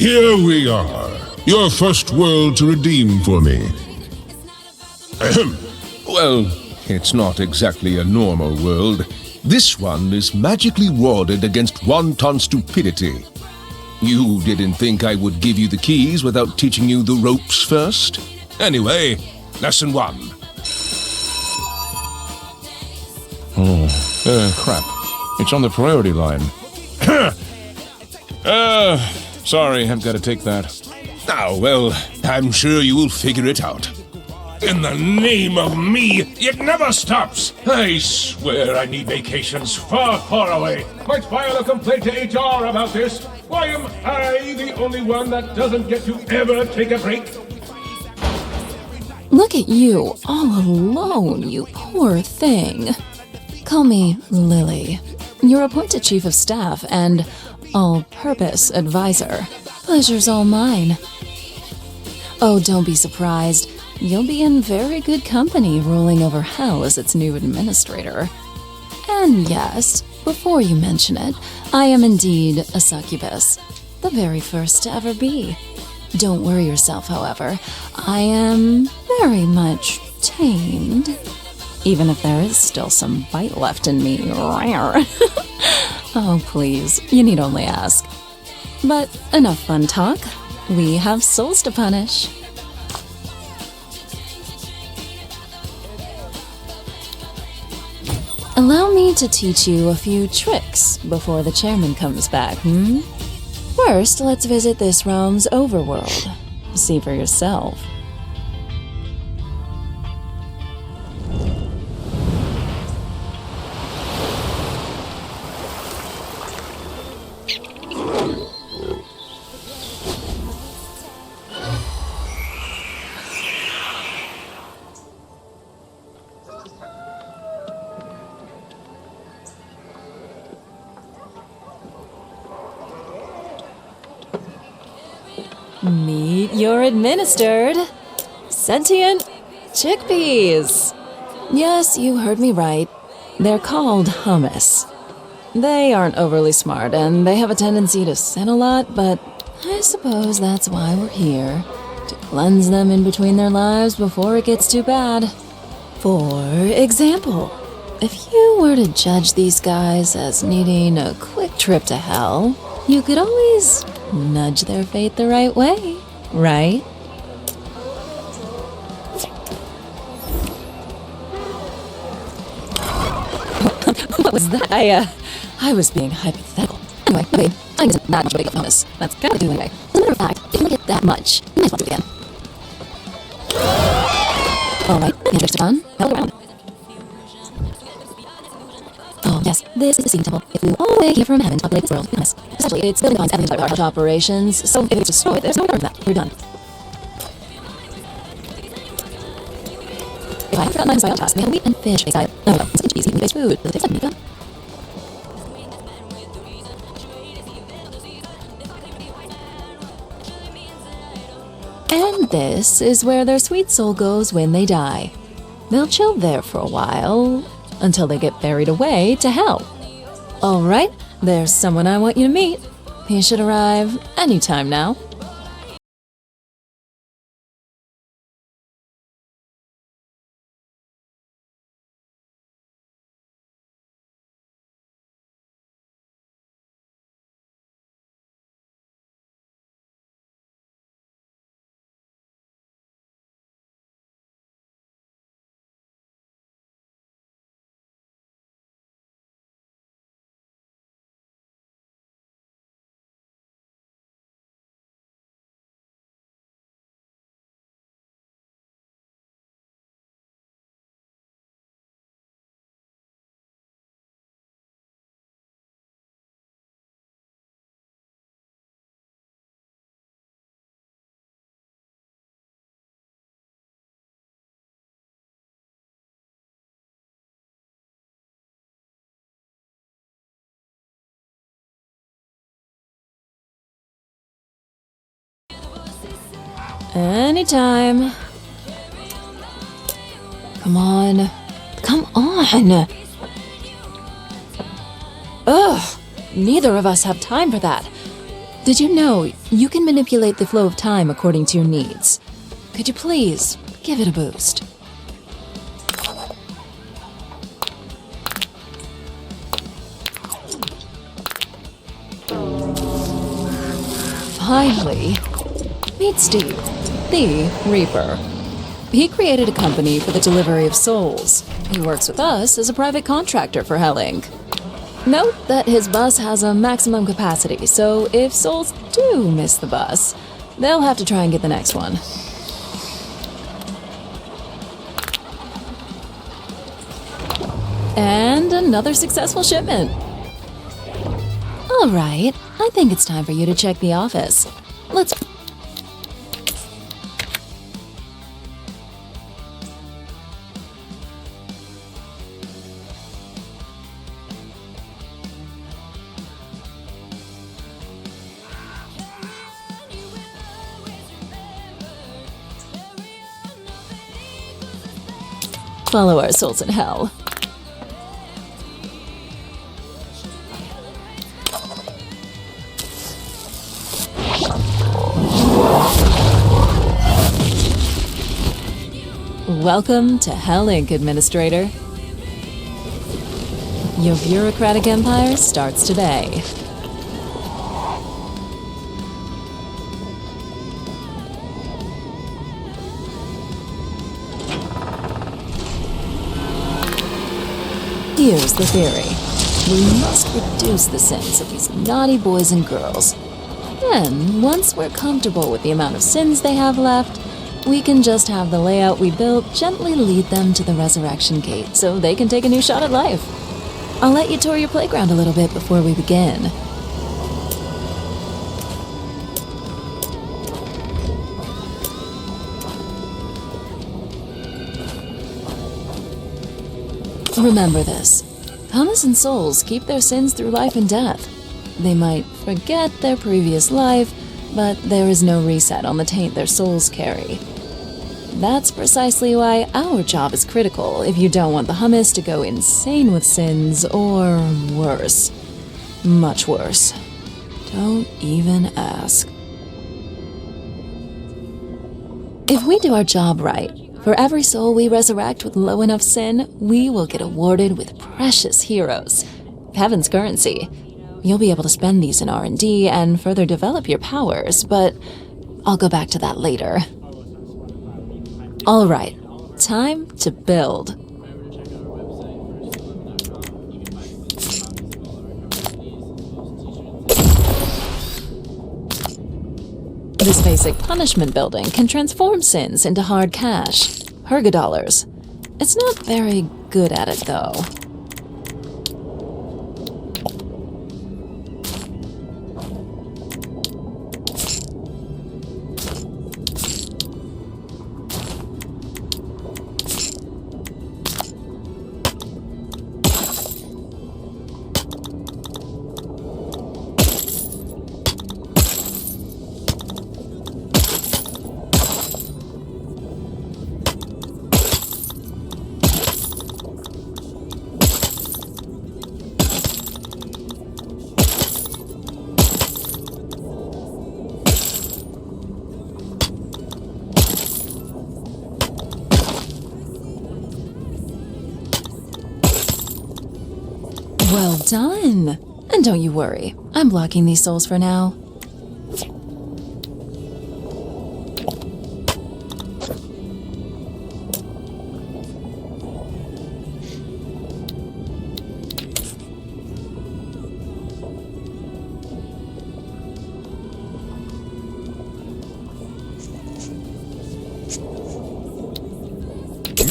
Here we are, your first world to redeem for me. Ahem. Well, it's not exactly a normal world. This one is magically warded against wanton stupidity. You didn't think I would give you the keys without teaching you the ropes first? Anyway, lesson 1. Crap. It's on the priority line. Sorry, I've got to take that. Oh, well, I'm sure you will figure it out. In the name of me, it never stops! I swear I need vacations far, far away. Might file a complaint to HR about this. Why am I the only one that doesn't get to ever take a break? Look at you, all alone, you poor thing. Call me Lily. Your appointed chief of staff and all-purpose advisor. Pleasure's all mine. Oh, don't be surprised. You'll be in very good company ruling over hell as its new administrator. And yes, before you mention it, I am indeed a succubus. The very first to ever be. Don't worry yourself, however. I am very much tamed. Even if there is still some bite left in me. Oh, please, you need only ask. But enough fun talk. We have souls to punish. Allow me to teach you a few tricks before the chairman comes back, First, let's visit this realm's overworld. See for yourself. Meet your administered sentient chickpeas. Yes, you heard me right. They're called hummus. They aren't overly smart, and they have a tendency to sin a lot, but I suppose that's why we're here, to cleanse them in between their lives before it gets too bad. For example, if you were to judge these guys as needing a quick trip to hell, you could always nudge their fate the right way, right? What was that? I was being hypothetical. Anyway, okay, I isn't that much of a big bonus. That's kind of do anyway. As a matter of fact, if you don't get that much, you might as well do it again. Alright, interested fun? Held around. Oh, yes, this is the Sintopia. It flew all the way here from heaven to populate this world. Honest. Essentially, it's building on everything about our operations, so if it's destroyed, there's no return for that. We're done. If I had forgotten my style task, we had wheat and fish based diet. Oh, well, it's such easy based food. Does it taste like meat? And this is where their sweet soul goes when they die. They'll chill there for a while, until they get buried away to hell. Alright, there's someone I want you to meet. He should arrive anytime now. Anytime. Come on. Come on! Ugh! Neither of us have time for that. Did you know you can manipulate the flow of time according to your needs? Could you please give it a boost? Finally, meet Steve, the Reaper. He created a company for the delivery of souls. He works with us as a private contractor for Hell Inc. Note that his bus has a maximum capacity, so if souls do miss the bus, they'll have to try and get the next one. And another successful shipment. All right, I think it's time for you to check the office. Let's... follow our souls in hell. Welcome to Hell Inc., Administrator. Your bureaucratic empire starts today. Here's the theory. We must reduce the sins of these naughty boys and girls. Then, once we're comfortable with the amount of sins they have left, we can just have the layout we built gently lead them to the resurrection gate so they can take a new shot at life. I'll let you tour your playground a little bit before we begin. Remember this. Thomas and souls keep their sins through life and death. They might forget their previous life, but there is no reset on the taint their souls carry. That's precisely why our job is critical if you don't want the hummus to go insane with sins, or worse. Much worse. Don't even ask. If we do our job right, for every soul we resurrect with low enough sin, we will get awarded with precious heroes. Heaven's currency. You'll be able to spend these in R&D and further develop your powers, but I'll go back to that later. All right, time to build. This basic punishment building can transform sins into hard cash, Hergodollars. It's not very good at it, though. Well done! And don't you worry, I'm blocking these souls for now.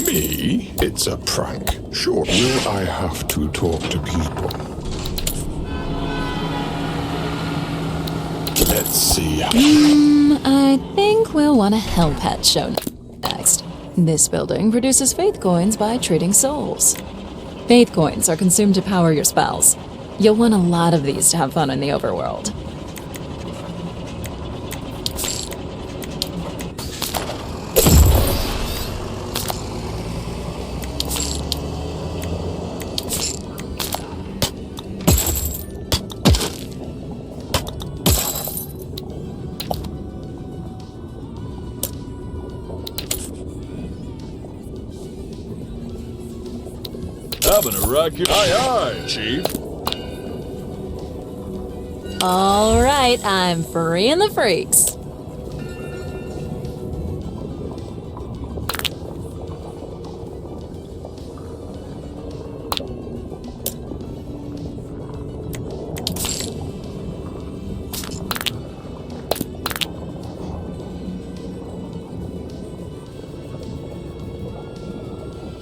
Me? It's a prank. Sure. Will I have to talk to people? Let's see. I think we'll want a Hell Pet show next. This building produces faith coins by trading souls. Faith coins are consumed to power your spells. You'll want a lot of these to have fun in the overworld. Having a rocket. Aye, aye, Chief. All right, I'm freeing the freaks.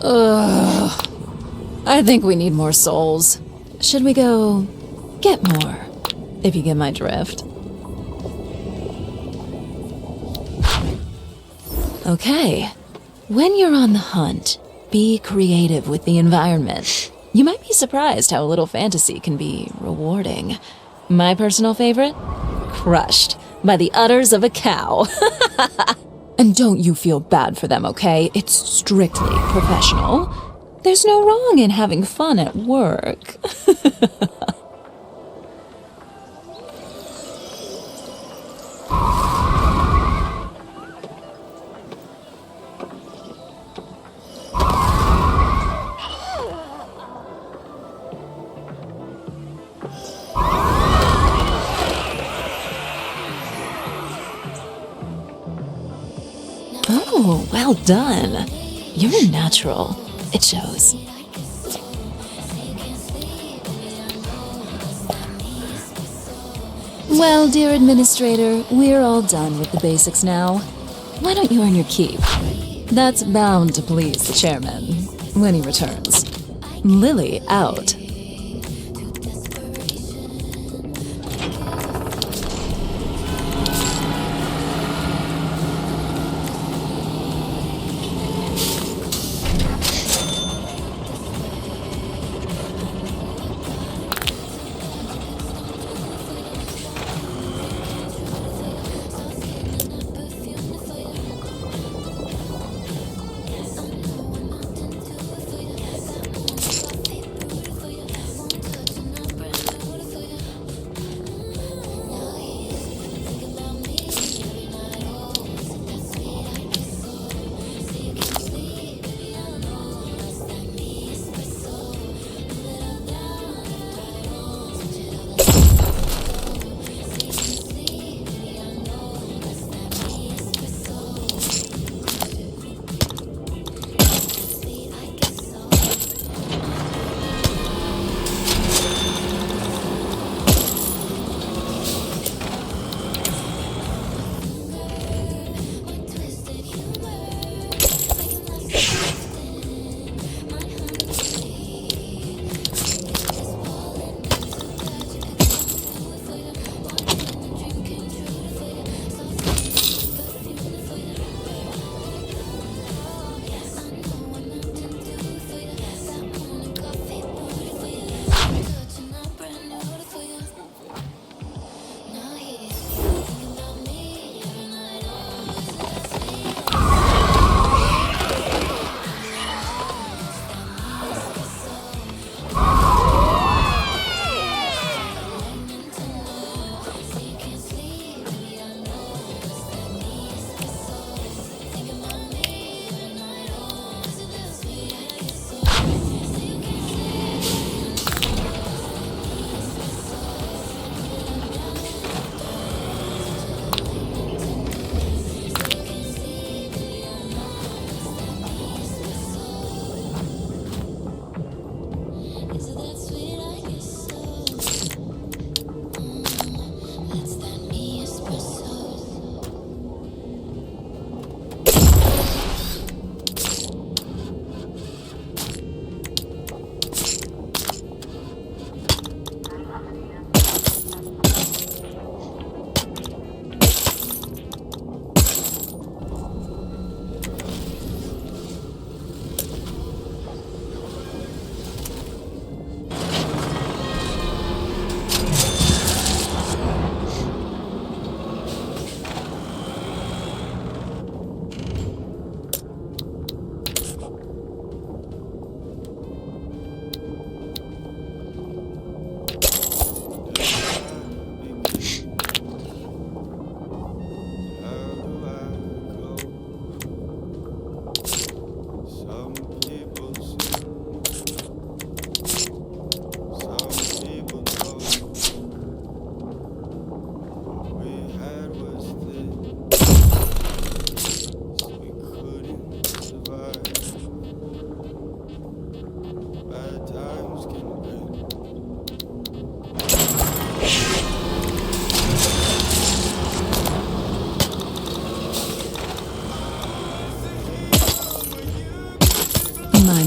Ugh. I think we need more souls. Should we go get more? If you get my drift. Okay. When you're on the hunt, be creative with the environment. You might be surprised how a little fantasy can be rewarding. My personal favorite? Crushed by the udders of a cow. And don't you feel bad for them, okay? It's strictly professional. There's no wrong in having fun at work. Oh, well done. You're a natural. It shows. Well, dear administrator, we're all done with the basics now. Why don't you earn your keep? That's bound to please the chairman when he returns. Lily out.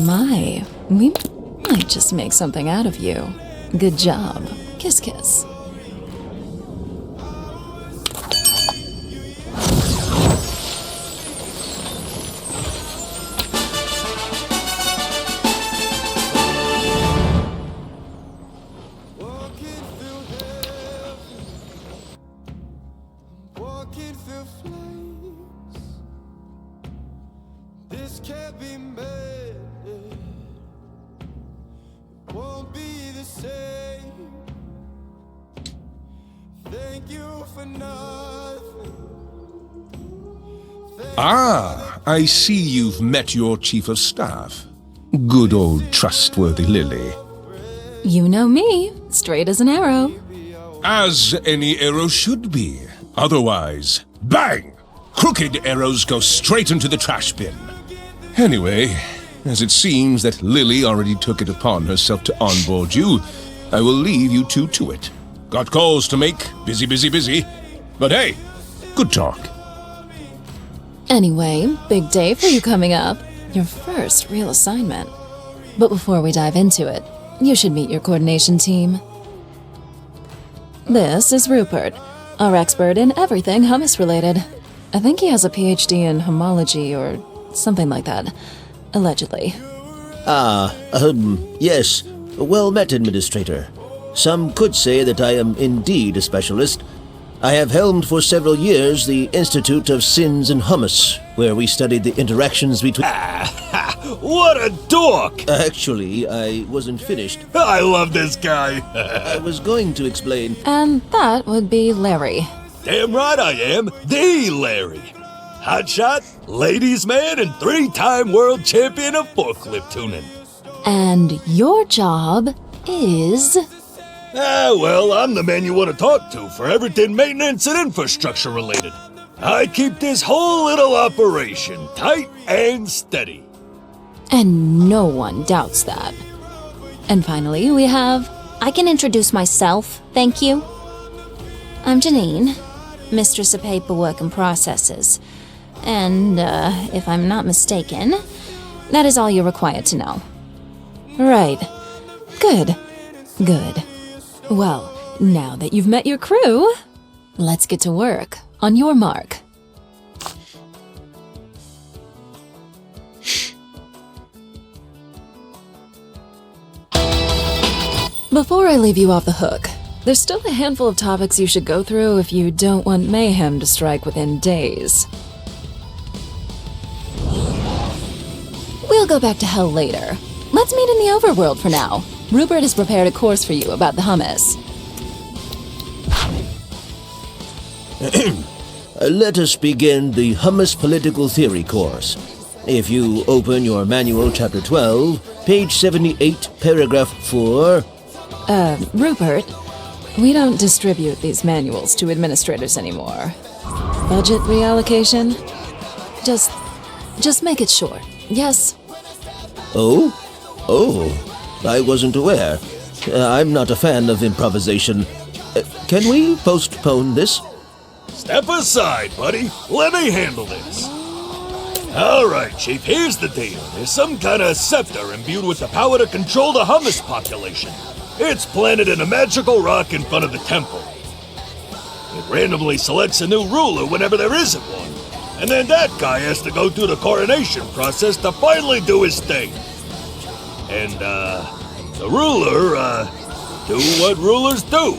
My, we might just make something out of you. Good job. Kiss, kiss. This can't be made. Won't be the same. Thank you for nothing. Ah, I see you've met your chief of staff. Good old trustworthy Lily. You know me, straight as an arrow. As any arrow should be. Otherwise, bang! Crooked arrows go straight into the trash bin. Anyway, as it seems that Lily already took it upon herself to onboard you, I will leave you two to it. Got calls to make, busy, busy, busy. But hey, good talk. Anyway, big day for you coming up. Your first real assignment. But before we dive into it, you should meet your coordination team. This is Rupert, our expert in everything hummus-related. I think he has a PhD in homology or something like that, allegedly. Yes. Well met, Administrator. Some could say that I am indeed a specialist. I have helmed for several years the Institute of Sins and Hummus, where we studied the interactions between... What a dork! Actually, I wasn't finished. I love this guy. I was going to explain... And that would be Larry. Damn right I am. The Larry. Hotshot, ladies' man, and 3-time world champion of forklift tuning. And your job is... Well, I'm the man you want to talk to for everything maintenance and infrastructure related. I keep this whole little operation tight and steady. And no one doubts that. And finally, we have... I can introduce myself, thank you. I'm Janine, Mistress of Paperwork and Processes. And, if I'm not mistaken, that is all you're required to know. Right. Good. Good. Well, now that you've met your crew, let's get to work. On your mark. Before I leave you off the hook, there's still a handful of topics you should go through if you don't want mayhem to strike within days. We'll go back to hell later. Let's meet in the overworld for now. Rupert has prepared a course for you about the hummus. Let us begin the Hummus Political Theory course. If you open your manual, Chapter 12, page 78, paragraph 4... Rupert, we don't distribute these manuals to administrators anymore. Budget reallocation? Just make it short. Yes? Oh? I wasn't aware. I'm not a fan of improvisation. Can we postpone this? Step aside, buddy. Let me handle this. All right, Chief, here's the deal. There's some kind of scepter imbued with the power to control the hummus population. It's planted in a magical rock in front of the temple. It randomly selects a new ruler whenever there isn't one. And then that guy has to go through the coronation process to finally do his thing. And, the ruler, do what rulers do.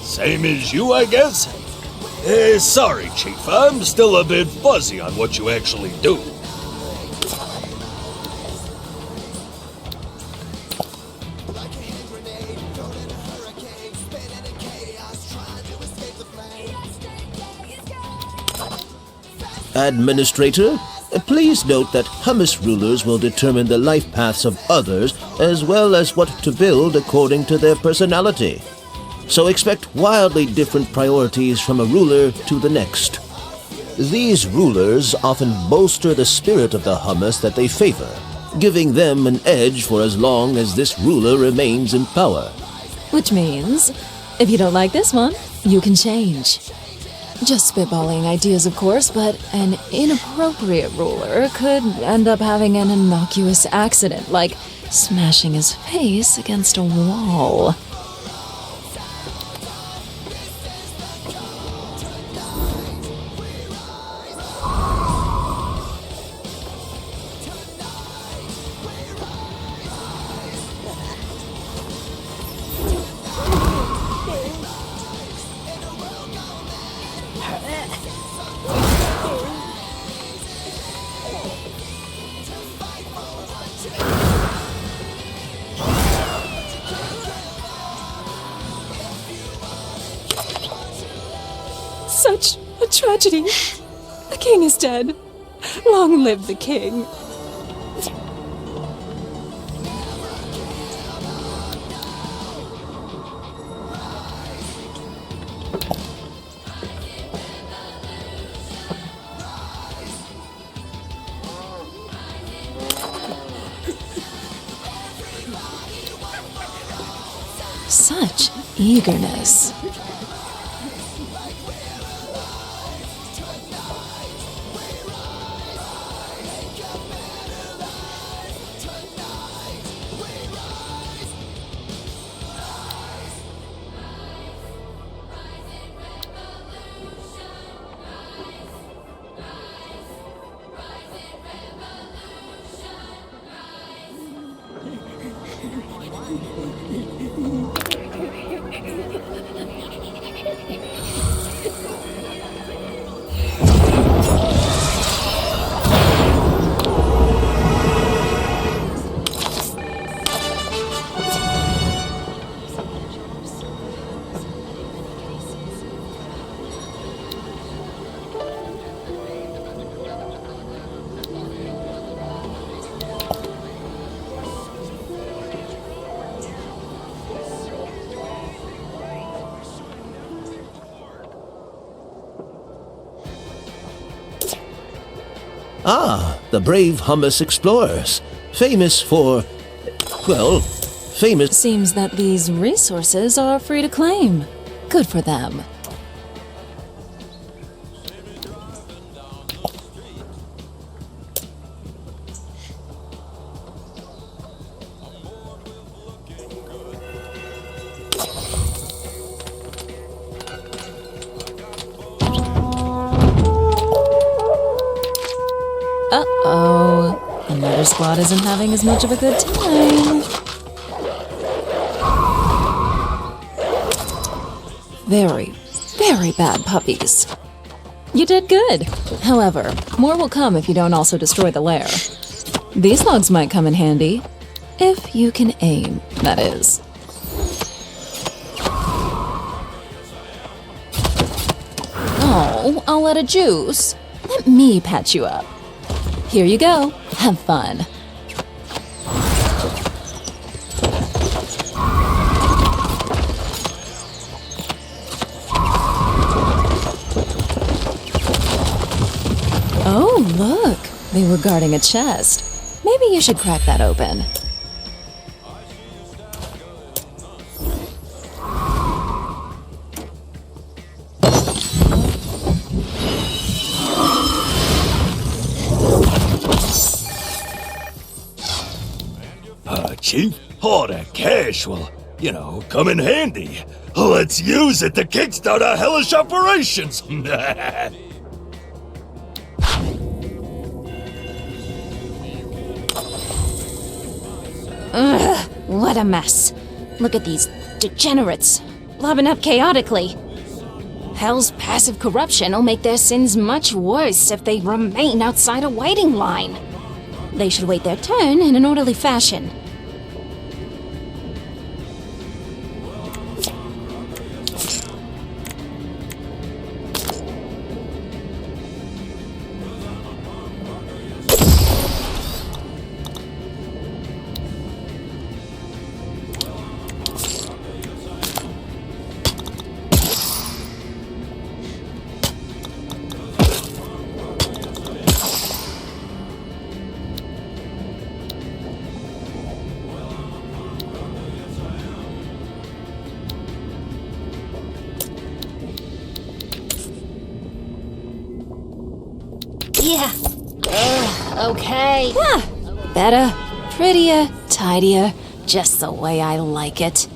Same as you, I guess? Sorry, Chief, I'm still a bit fuzzy on what you actually do. Administrator, please note that hummus rulers will determine the life paths of others as well as what to build according to their personality. So expect wildly different priorities from a ruler to the next. These rulers often bolster the spirit of the hummus that they favor, giving them an edge for as long as this ruler remains in power. Which means, if you don't like this one, you can change. Just spitballing ideas, of course, but an inappropriate ruler could end up having an innocuous accident, like smashing his face against a wall. Such a tragedy. The king is dead. Long live the king. Such eagerness. Ah, the brave Hummus explorers. Famous for, well, famous. Seems that these resources are free to claim. Good for them. Uh-oh. Another squad isn't having as much of a good time. Very, very bad puppies. You did good. However, more will come if you don't also destroy the lair. These logs might come in handy. If you can aim, that is. Oh, all out of juice. Let me patch you up. Here you go. Have fun. Oh, look. They were guarding a chest. Maybe you should crack that open. Chief? All that cash will, come in handy. Let's use it to kickstart our hellish operations. Ugh, what a mess. Look at these degenerates, lobbing up chaotically. Hell's passive corruption will make their sins much worse if they remain outside a waiting line. They should wait their turn in an orderly fashion. Yeah. Okay. Ah, better, prettier, tidier, just the way I like it.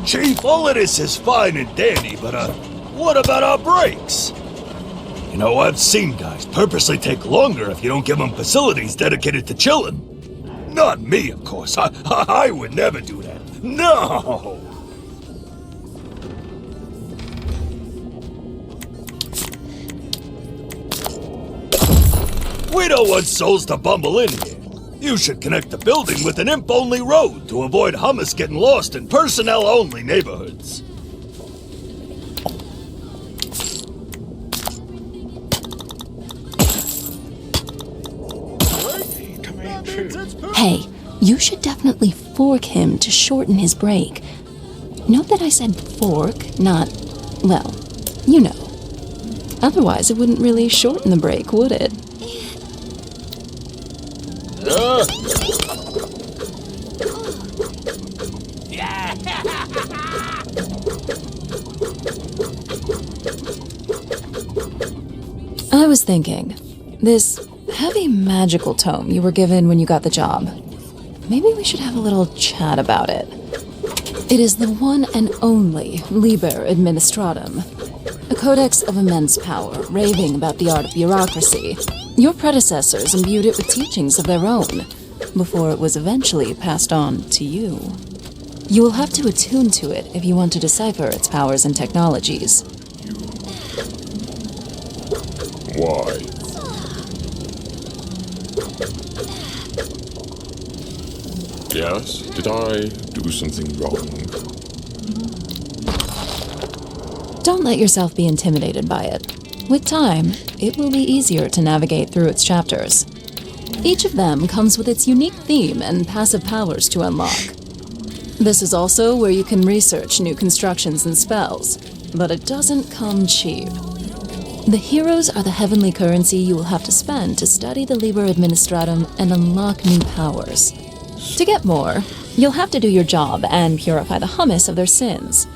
Chief, all of this is fine and dandy, but what about our breaks? You know, I've seen guys purposely take longer if you don't give them facilities dedicated to chilling. Not me, of course. I would never do that. No! We don't want souls to bumble in here. You should connect the building with an imp-only road to avoid hummus getting lost in personnel-only neighborhoods. Hey, you should definitely fork him to shorten his break. Note that I said fork, not, well, you know. Otherwise, it wouldn't really shorten the break, would it? I was thinking, this heavy magical tome you were given when you got the job, maybe we should have a little chat about it. It is the one and only Liber Administratum, a codex of immense power, raving about the art of bureaucracy. Your predecessors imbued it with teachings of their own, before it was eventually passed on to you. You will have to attune to it if you want to decipher its powers and technologies. Why? Yes? Did I do something wrong? Don't let yourself be intimidated by it. With time, it will be easier to navigate through its chapters. Each of them comes with its unique theme and passive powers to unlock. This is also where you can research new constructions and spells, but it doesn't come cheap. The heroes are the heavenly currency you will have to spend to study the Liber Administratum and unlock new powers. To get more, you'll have to do your job and purify the hummus of their sins.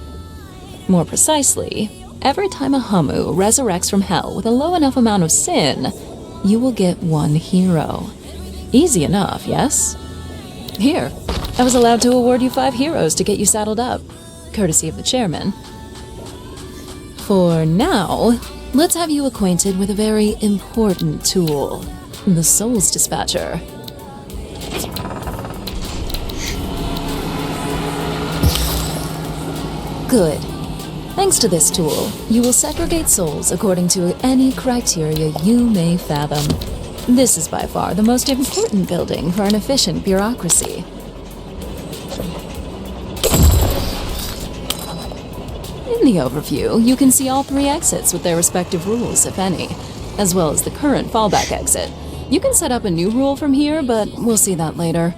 More precisely, every time a Hummu resurrects from hell with a low enough amount of sin, you will get one hero. Easy enough, yes? Here, I was allowed to award you 5 heroes to get you saddled up, courtesy of the chairman. For now, let's have you acquainted with a very important tool, the Souls Dispatcher. Good. Thanks to this tool, you will segregate souls according to any criteria you may fathom. This is by far the most important building for an efficient bureaucracy. In the overview, you can see all 3 exits with their respective rules, if any, as well as the current fallback exit. You can set up a new rule from here, but we'll see that later.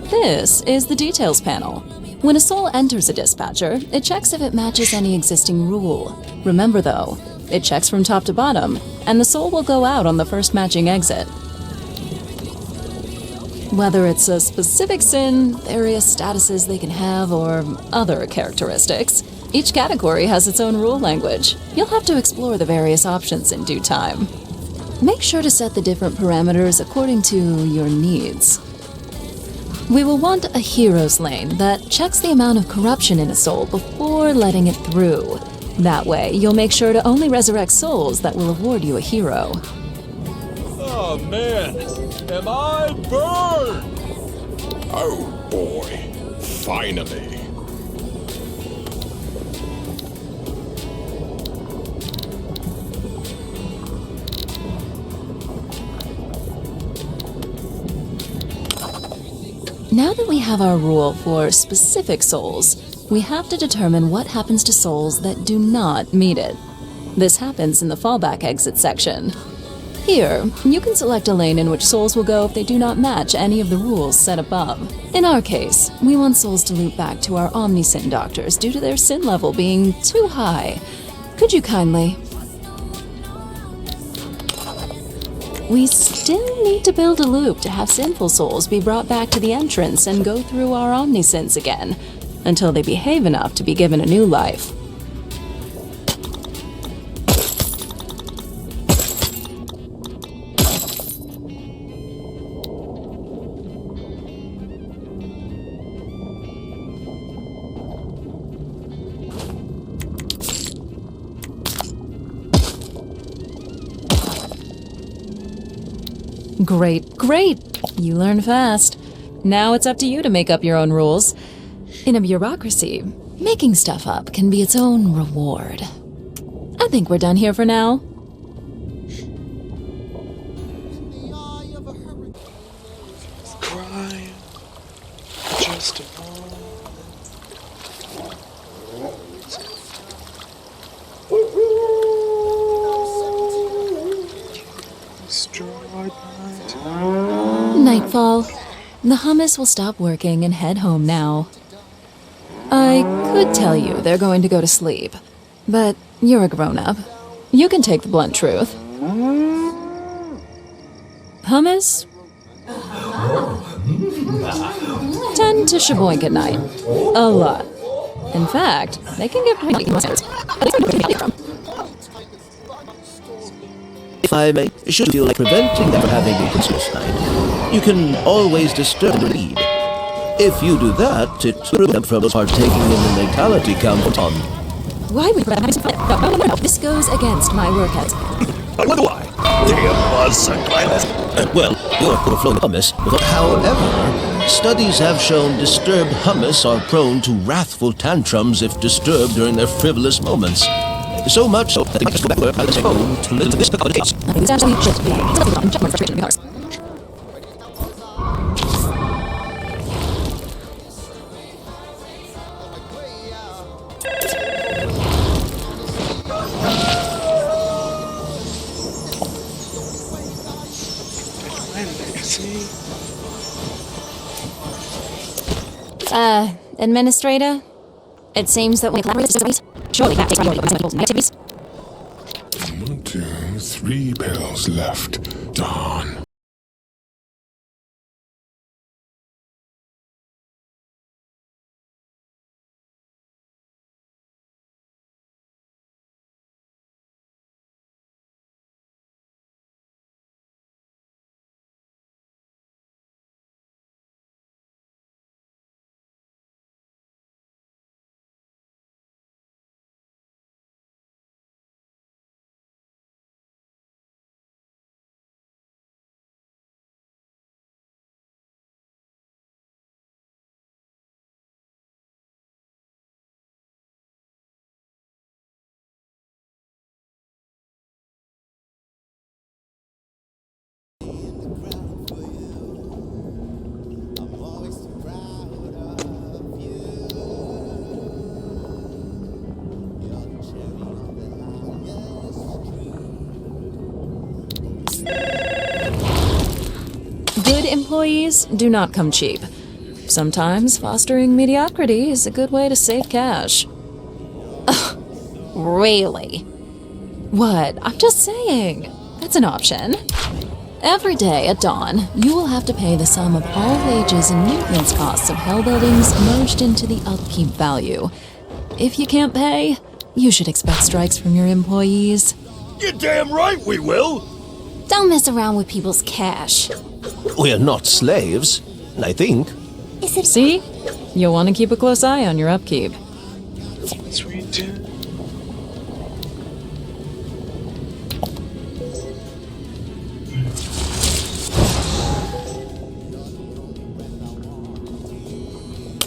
This is the details panel. When a soul enters a dispatcher, it checks if it matches any existing rule. Remember though, it checks from top to bottom, and the soul will go out on the first matching exit. Whether it's a specific sin, various statuses they can have, or other characteristics, each category has its own rule language. You'll have to explore the various options in due time. Make sure to set the different parameters according to your needs. We will want a hero's lane that checks the amount of corruption in a soul before letting it through. That way, you'll make sure to only resurrect souls that will award you a hero. Oh man, am I burned? Oh boy, finally. Now that we have our rule for specific souls, we have to determine what happens to souls that do not meet it. This happens in the fallback exit section. Here, you can select a lane in which souls will go if they do not match any of the rules set above. In our case, we want souls to loop back to our Omnisin doctors due to their sin level being too high. Could you kindly... We still need to build a loop to have sinful souls be brought back to the entrance and go through our omniscience again, until they behave enough to be given a new life. Great. You learn fast. Now it's up to you to make up your own rules. In a bureaucracy, making stuff up can be its own reward. I think we're done here for now. Crying just a moment. Destroyed my time. Nightfall. The hummus will stop working and head home now. I could tell you they're going to go to sleep, but you're a grown-up. You can take the blunt truth. Hummus tend to shaboink at night. A lot. In fact, they can get pretty If I may, should you feel like preventing them from having a Christmas night, you can always disturb the lead. If you do that, it will prevent them from partaking in the natality countdown. Why would having some fun? No. This goes against my work ethic. I wonder why. Damn was sunglasses. Well, you're overflowing hummus. However, studies have shown disturbed hummus are prone to wrathful tantrums if disturbed during their frivolous moments. So much so that they might go back to work as home to live this case. Administrator? It seems that we collaborate. Surely that takes priority activities. 1, 2, 3 pills left. Dawn. Good employees do not come cheap. Sometimes fostering mediocrity is a good way to save cash. Really? What? I'm just saying. That's an option. Every day at dawn, you will have to pay the sum of all wages and maintenance costs of Hell buildings merged into the upkeep value. If you can't pay, you should expect strikes from your employees. You're damn right we will. Don't mess around with people's cash. We are not slaves, I think. See? You'll want to keep a close eye on your upkeep. Once we do.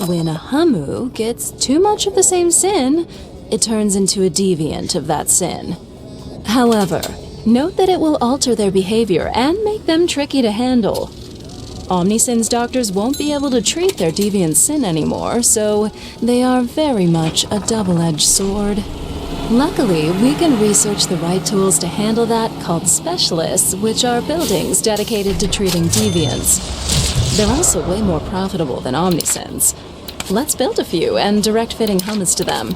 When a Hamu gets too much of the same sin, it turns into a deviant of that sin. However, note that it will alter their behavior and make them tricky to handle. Omniscience doctors won't be able to treat their deviant sin anymore, so they are very much a double-edged sword. Luckily, we can research the right tools to handle that called specialists, which are buildings dedicated to treating deviants. They're also way more profitable than Omniscience. Let's build a few and direct fitting hummus to them.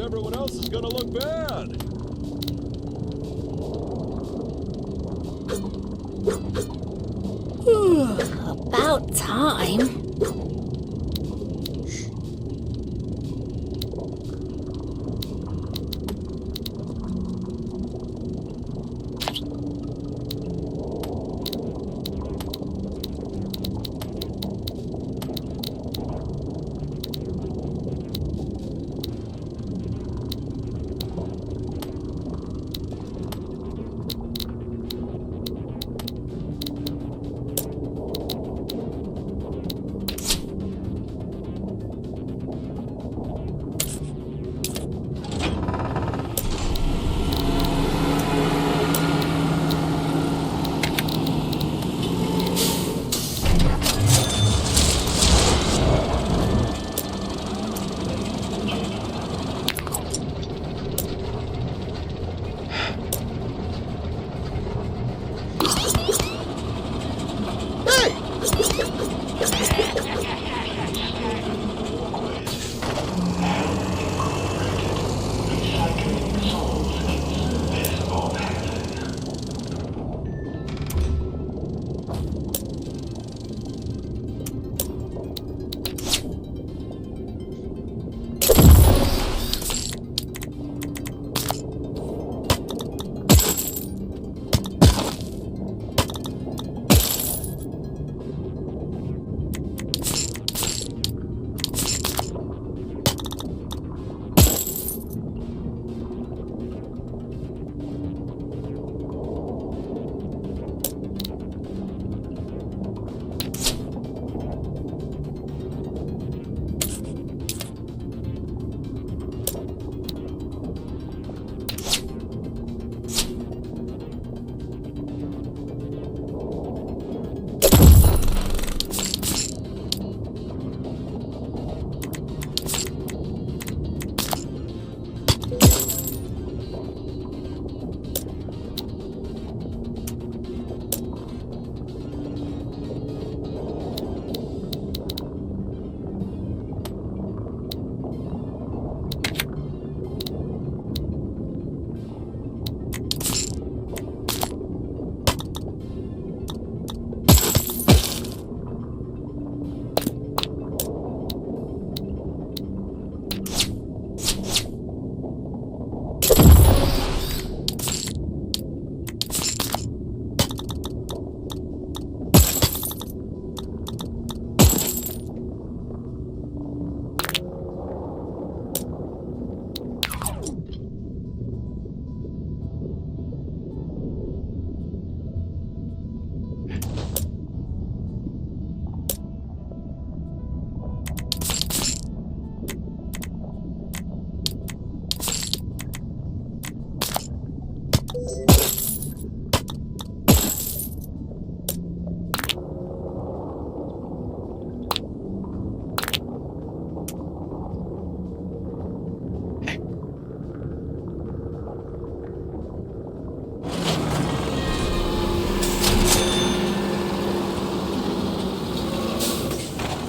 everyone else is gonna look bad. About time.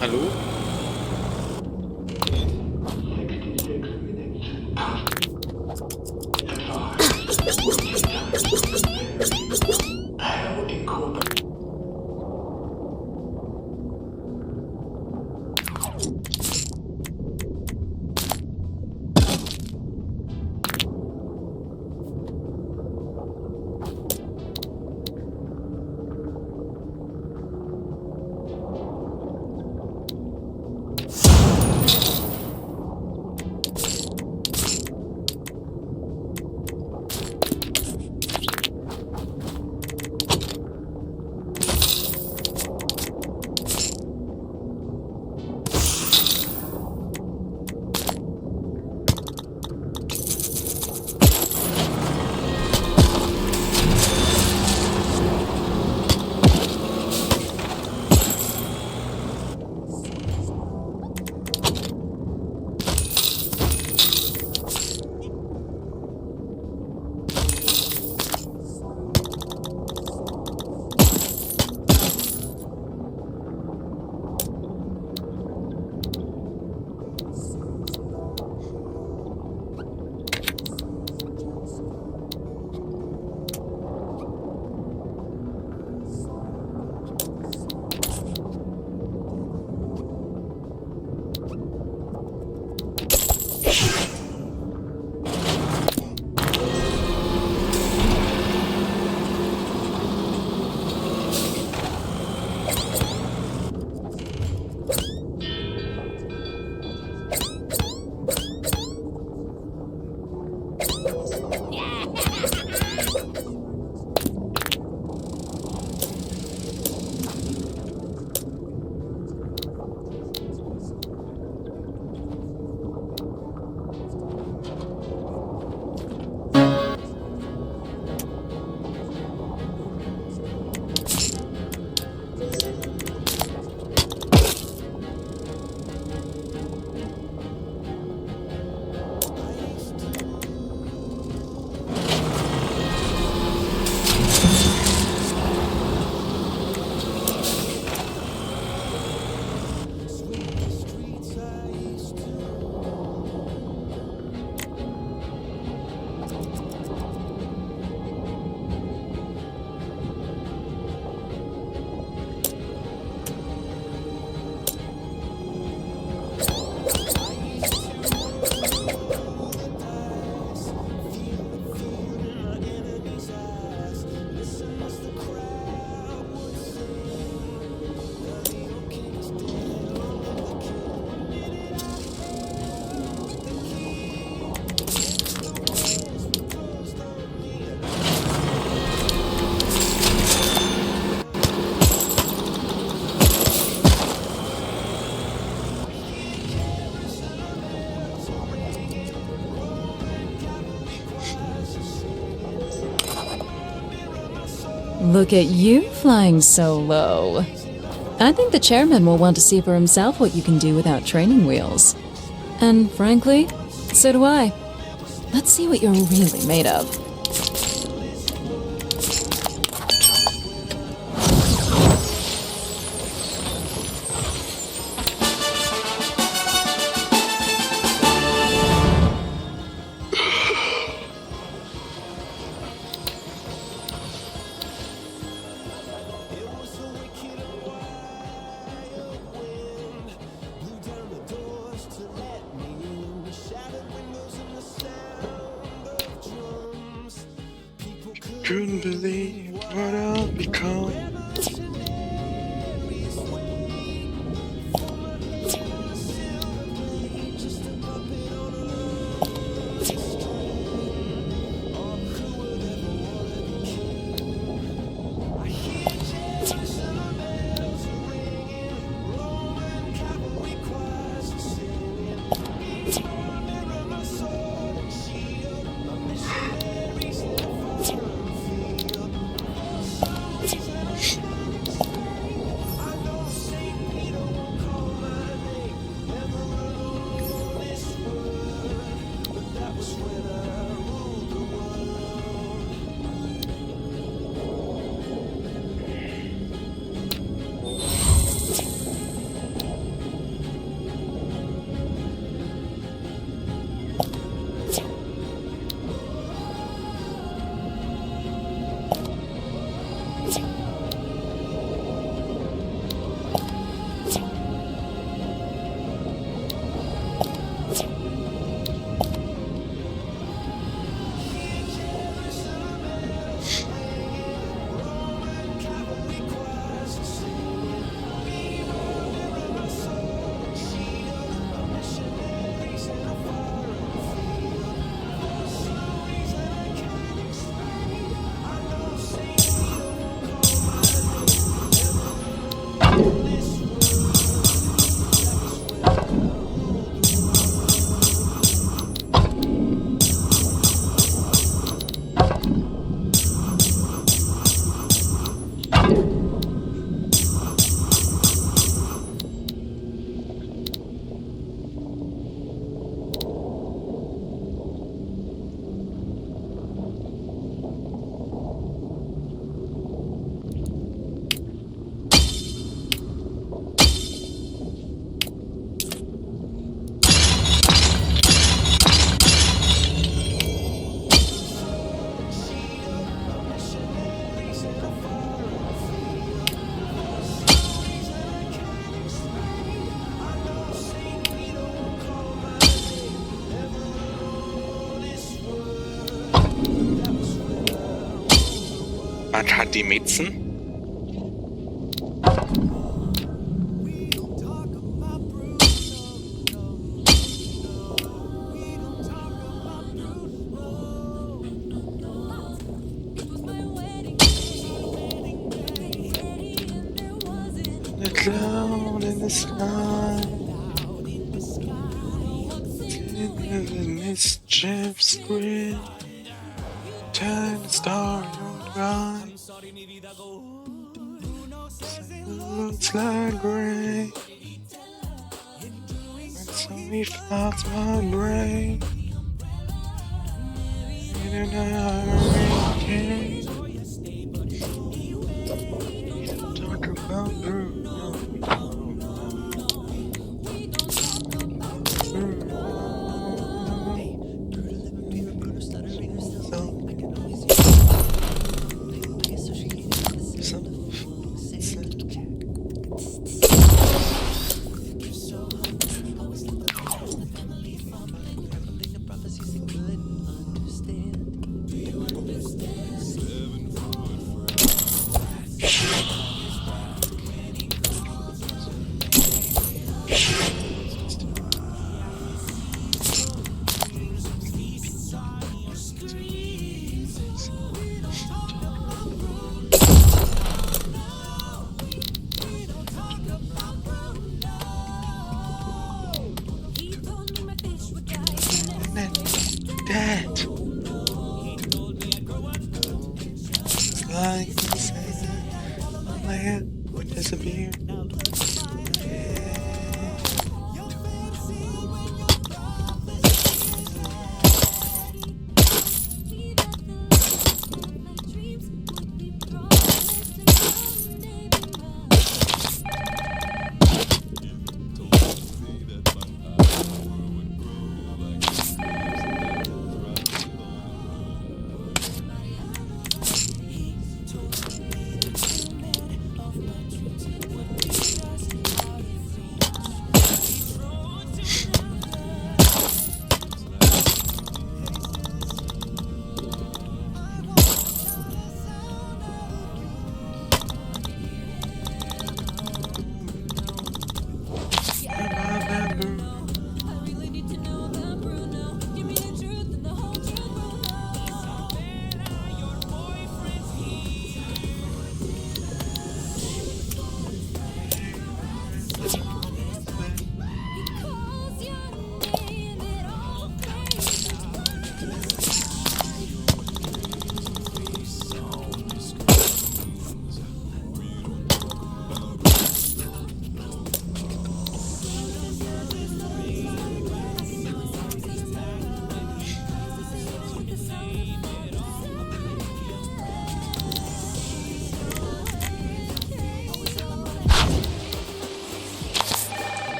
Hallo? Look at you flying so low. I think the chairman will want to see for himself what you can do without training wheels. And frankly, so do I. Let's see what you're really made of. Couldn't believe what I've become. Man hat die Mützen. The cloud in the sky, the mischief's grin, tiny star on the rise. Looks like gray, and so he floods my brain in an hurricane. Talk about Bruno. like the sand, the land would disappear.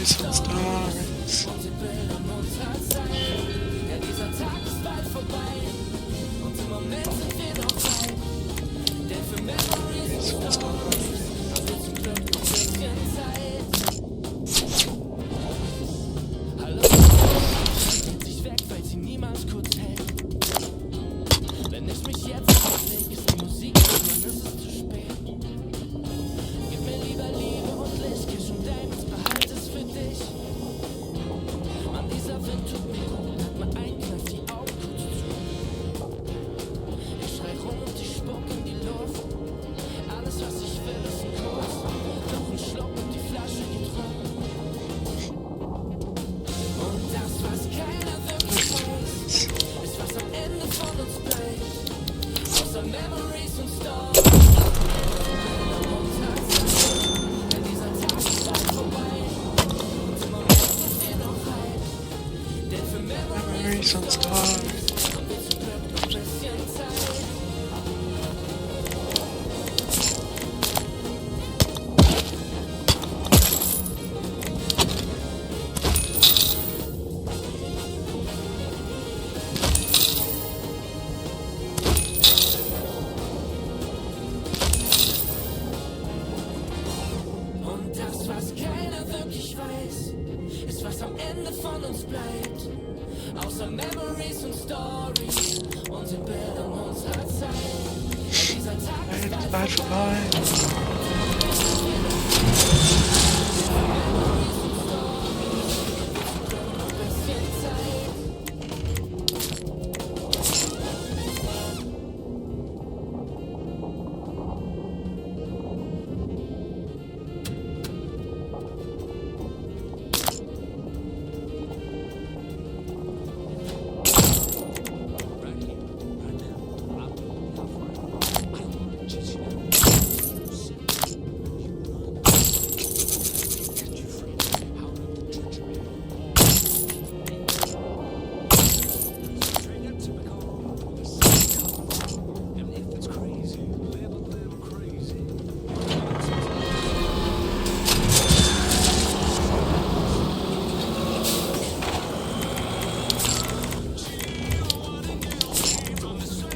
Some stars. Some stars. Memories and stars. It's bad for mine.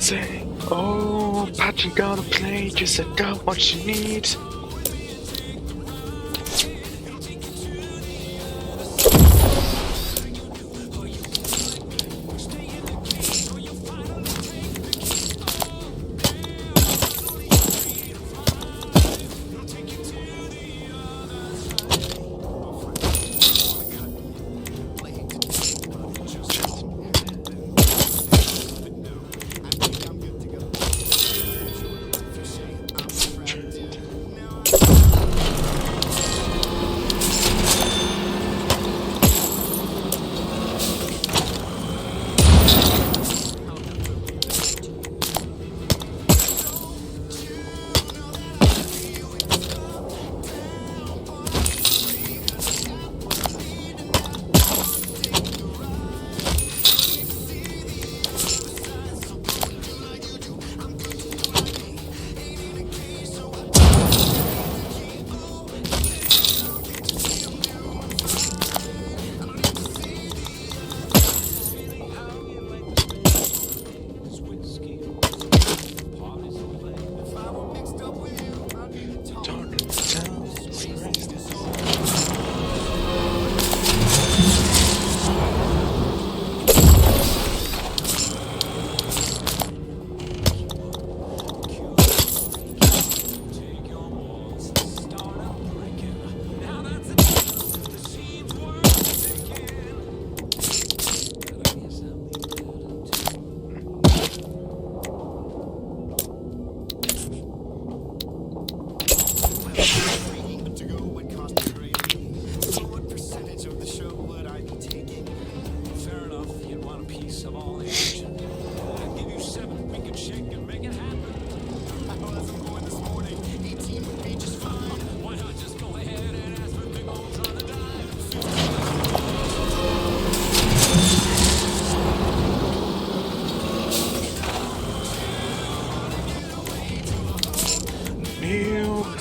say, oh, Patchy gonna play, just got what she needs.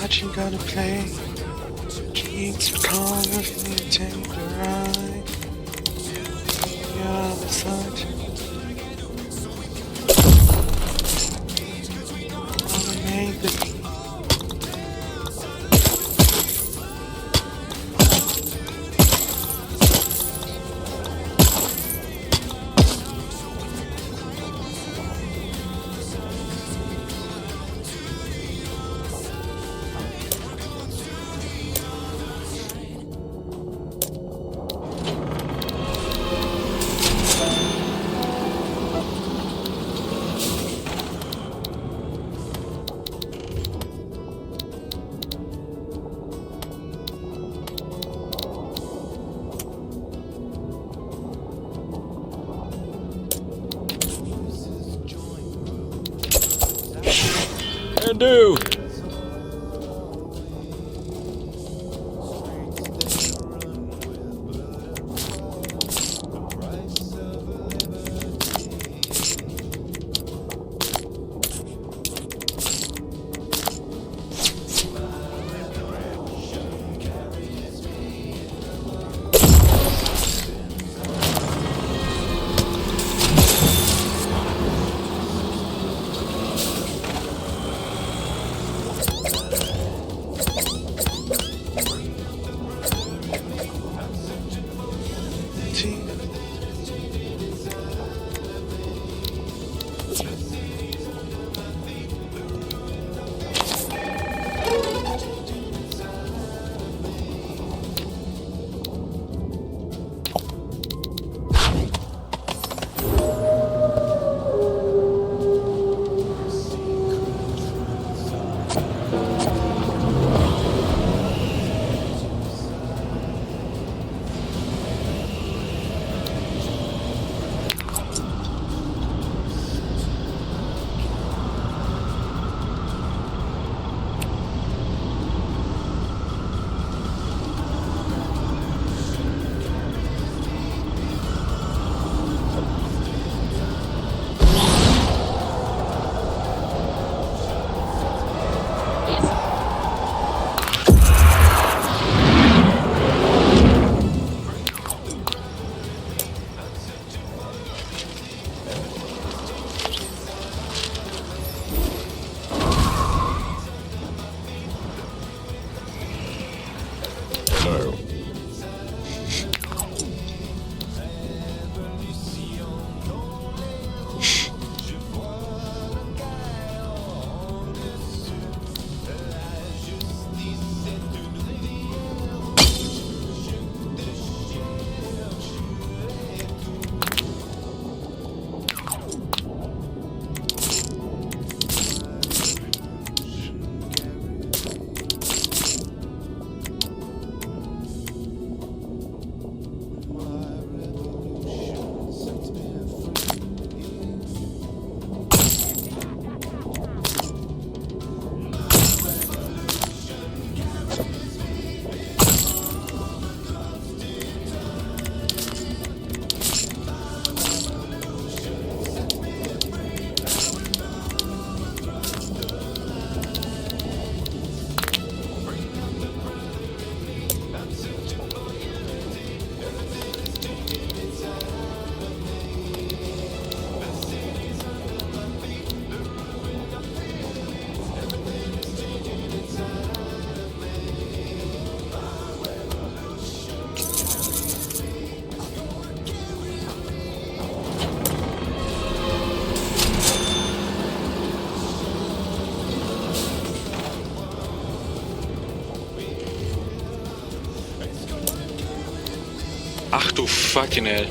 Patchy gonna play. Keeps calm with me, take the ride. The other side. Gonna make the Do. Ach du fucking hell.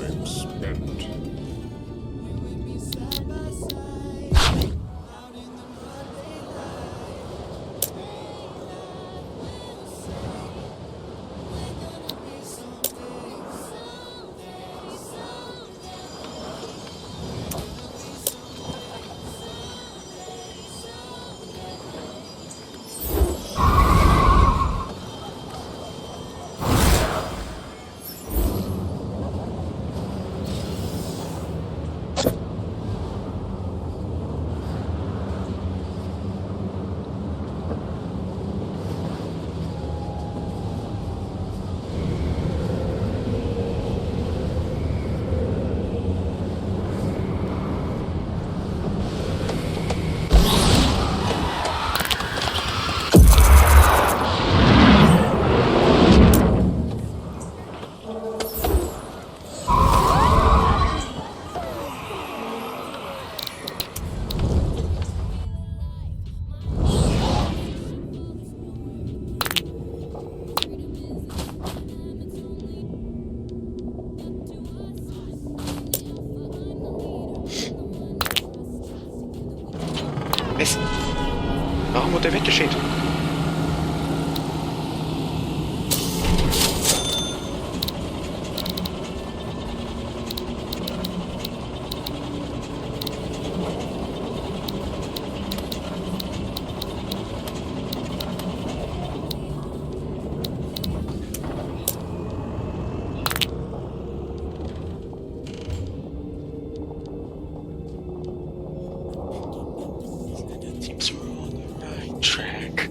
I'm spent. Mist. Warum wurde der weggeschickt? Seems we're on the right track.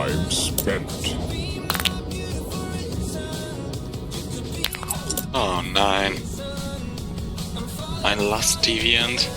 I'm spent. Oh nein. Ein Last Deviant.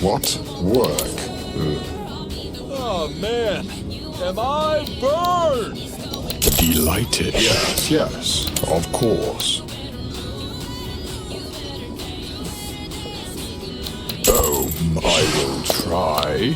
What work? Oh man, am I burned? Delighted. Yes, of course. I will try.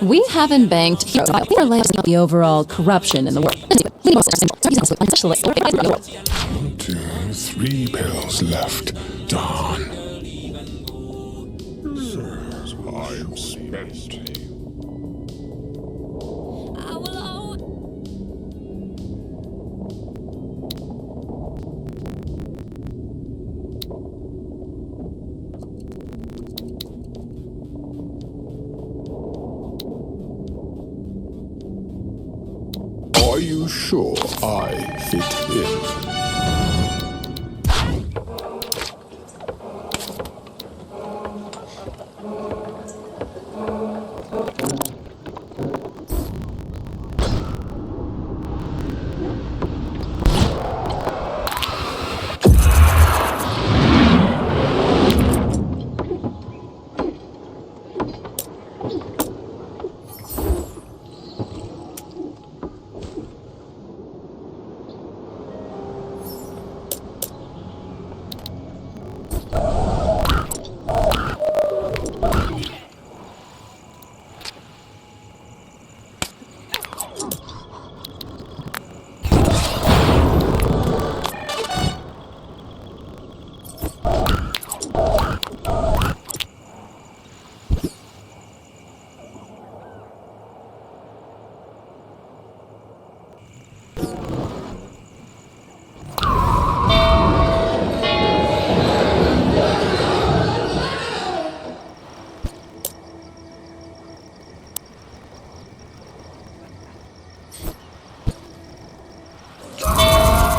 We haven't banked the overall corruption in the world. 1, 2, 3 pills left. Dawn. I'm spent. Are you sure I fit in?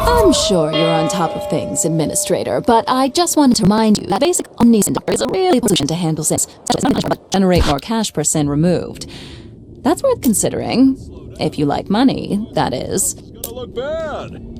I'm sure you're on top of things, Administrator, but I just wanted to remind you that basic Sintopia is a really position to handle sins, such as generate more cash per sin removed. That's worth considering. If you like money, that is. It's gonna look bad.